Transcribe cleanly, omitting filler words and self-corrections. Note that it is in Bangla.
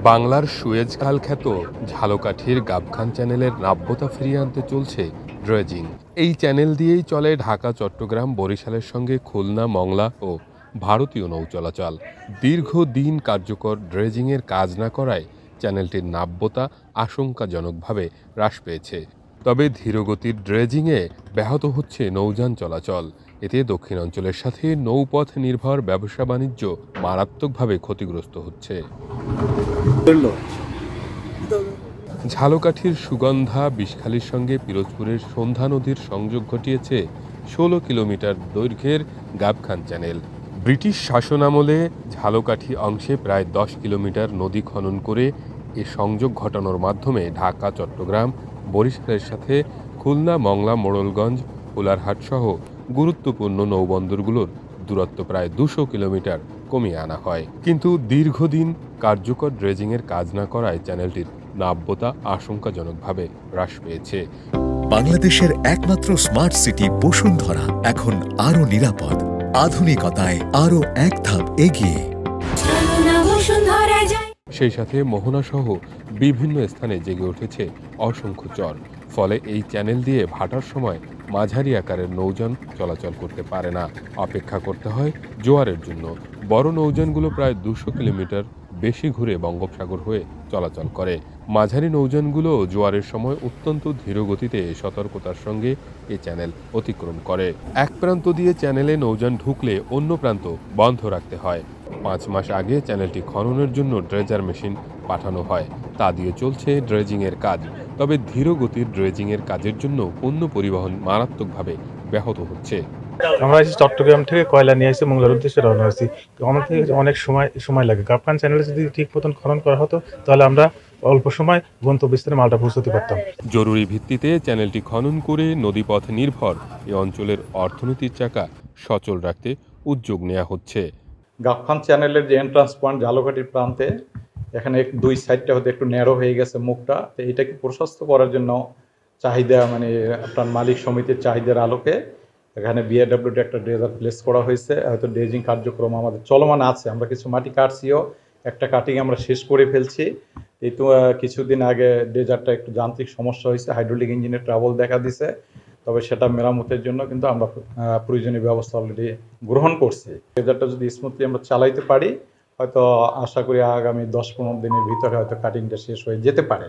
বাংলার সুয়েজ খাল খ্যাত ঝালকাঠির গাবখান চ্যানেলের নাব্যতা ফিরিয়ে আনতে চলছে ড্রেজিং। এই চ্যানেল দিয়েই চলে ঢাকা, চট্টগ্রাম, বরিশালের সঙ্গে খুলনা, মংলা ও ভারতীয় নৌ চলাচল। দীর্ঘদিন কার্যকর ড্রেজিংয়ের কাজ না করায় চ্যানেলটির নাব্যতা আশঙ্কাজনকভাবে হ্রাস পেয়েছে। তবে ধীরগতির ড্রেজিংয়ে ব্যাহত হচ্ছে নৌযান চলাচল। এতে দক্ষিণাঞ্চলের সাথে নৌপথ নির্ভর ব্যবসা বাণিজ্য মারাত্মকভাবে ক্ষতিগ্রস্ত হচ্ছে। ঝালকাঠির সুগন্ধা বিষখালীর সঙ্গে পিরোজপুরের সন্ধ্যা নদীর সংযোগ ঘটিয়েছে ১৬ কিলোমিটার দৈর্ঘ্যের গাবখান চ্যানেল। ব্রিটিশ শাসনামলে ঝালকাঠি অংশে প্রায় ১০ কিলোমিটার নদী খনন করে এ সংযোগ ঘটানোর মাধ্যমে ঢাকা, চট্টগ্রাম, বরিশালের সাথে খুলনা, মংলা, মোড়লগঞ্জ, কোলারহাট সহ গুরুত্বপূর্ণ নৌবন্দরগুলোর দূরত্ব প্রায় ২০০ কিলোমিটার কমিয়ে আনা হয়। কিন্তু দীর্ঘদিন কার্যকর ড্রেজিংয়ের কাজ না করায় চ্যানেলটির নাব্যতা আশঙ্কাজনকভাবে হ্রাস পেয়েছে। বাংলাদেশের একমাত্র স্মার্ট সিটি বসুন্ধরা এখন আরো নিরাপদ, আধুনিকতায় আরো এক ধাপ এগিয়ে। সেই সাথে মোহনা সহ বিভিন্ন স্থানে জেগে উঠেছে অসংখ্য চর। ফলে এই চ্যানেল দিয়ে ভাটার সময় মাঝারি আকারের নৌযান চলাচল করতে পারে না। অপেক্ষা করতে হয় জোয়ারের জন্য। বড় নৌযানগুলো প্রায় ২০০ কিলোমিটার বেশি ঘুরে বঙ্গোপসাগর হয়ে চলাচল করে। মাঝারি নৌযানগুলো জোয়ারের সময় অত্যন্ত ধীর গতিতে সতর্কতার সঙ্গে এ চ্যানেল অতিক্রম করে। এক প্রান্ত দিয়ে চ্যানেলে নৌযান ঢুকলে অন্য প্রান্ত বন্ধ রাখতে হয়। ৫ মাস আগে চ্যানেলটি খননের জন্য ড্রেজার মেশিন পাঠানো হয়। তা দিয়ে চলছে ড্রেজিংয়ের কাজ। তবে ধীর গতির ড্রেজিংয়ের কাজের জন্য পণ্য পরিবহন মারাত্মকভাবে ব্যাহত হচ্ছে। আমরা চট্টগ্রাম থেকে কয়লা নিয়ে এসে মংলার উদ্দেশ্যে রওনা হয়েছি। আমাদের অনেক সময় লাগে। গাবখান চ্যানেলে যদি ঠিক মতন খনন করা হতো তাহলে আমরা অল্প সময় গন্তব্যস্থানে মালটা পৌঁছতে পারতাম। জরুরি ভিত্তিতে চ্যানেলটি খনন করে নদীপথ নির্ভর এ অঞ্চলের অর্থনীতির চাকা সচল রাখতে উদ্যোগ নেওয়া হচ্ছে। গাবখান চ্যানেলের যে এন্ট্রান্স পয়েন্ট ঝালকাঠির প্রান্তে, এখানে দুই সাইডটা হতে একটু ন্যারো হয়ে গেছে মুখটা। তো এটাকে প্রশস্ত করার জন্য চাহিদা আপনার মালিক সমিতির চাহিদার আলোকে এখানে বিআরডব্লিউডি একটা ড্রেজার প্লেস করা হয়েছে। হয়তো ড্রেজিং কার্যক্রম আমাদের চলমান আছে। আমরা কিছু মাটি কাটছিও, একটা কাটিং আমরা শেষ করে ফেলছি। এই তো কিছুদিন আগে ড্রেজারটা একটু যান্ত্রিক সমস্যা হয়েছে, হাইড্রোলিক ইঞ্জিনের ট্রাবল দেখা দিছে। তবে সেটা মেরামতের জন্য কিন্তু আমরা প্রয়োজনীয় ব্যবস্থা অলরেডি গ্রহণ করছি। ড্রেজারটা যদি স্মুথলি আমরা চালাইতে পারি, হয়তো আশা করি আগামী ১০-১৫ দিনের ভিতরে হয়তো কাটিংটা শেষ হয়ে যেতে পারে।